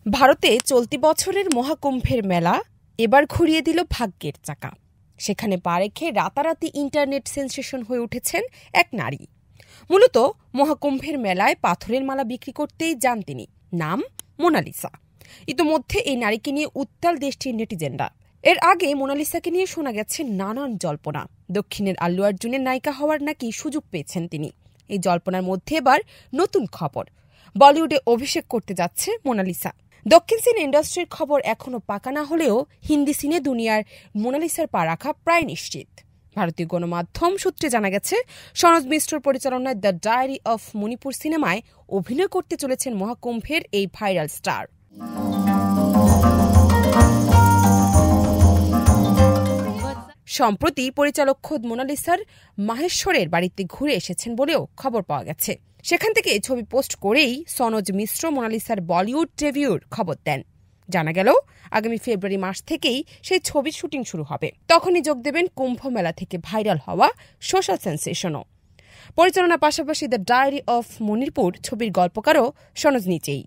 ভারতে চলতি বছরের মহাকুম্ভের মেলা এবার ঘুরিয়ে দিল ভাগ্যের চাকা। সেখানে পা রেখে রাতারাতি ইন্টারনেট সেন্সেশন হয়ে উঠেছেন এক নারী। মূলত মহাকুম্ভের মেলায় পাথরের মালা বিক্রি করতেই যান তিনি। নাম মোনালিসা। ইতোমধ্যে এই নারীকে নিয়ে উত্তাল দেশটির নেটিজেনরা। এর আগে মোনালিসাকে নিয়ে শোনা গেছে নানান জল্পনা। দক্ষিণের আল্লু অর্জুনের নায়িকা হওয়ার নাকি সুযোগ পেয়েছেন তিনি। এই জল্পনার মধ্যে এবার নতুন খবর, বলিউডে অভিষেক করতে যাচ্ছে মোনালিসা। দক্ষিণ সিনে ইন্ডাস্ট্রির খবর এখনও পাকা না হলেও হিন্দি সিনে দুনিয়ার মোনালিসার পা রাখা প্রায় নিশ্চিত। ভারতীয় গণমাধ্যম সূত্রে জানা গেছে, সনোজ মিশ্রর পরিচালনায় দ্য ডায়েরি অফ মণিপুর সিনেমায় অভিনয় করতে চলেছেন মহাকুম্ভের এই ভাইরাল স্টার। সম্প্রতি পরিচালক খোদ মোনালিসার মাহেশ্বরের বাড়িতে ঘুরে এসেছেন বলেও খবর পাওয়া গেছে। সেখান থেকে ছবি পোস্ট করেই সনোজ মিশ্র মোনালিসার বলিউড ডেবিউর খবর দেন। জানা গেল, আগামী ফেব্রুয়ারি মাস থেকেই সেই ছবির শুটিং শুরু হবে। তখনই যোগ দেবেন কুম্ভ মেলা থেকে ভাইরাল হওয়া সোশ্যাল সেন্সেশনও। পরিচালনার পাশাপাশি দ্য ডায়েরি অফ মণিপুর ছবির গল্পকারও সনোজ নিজেই।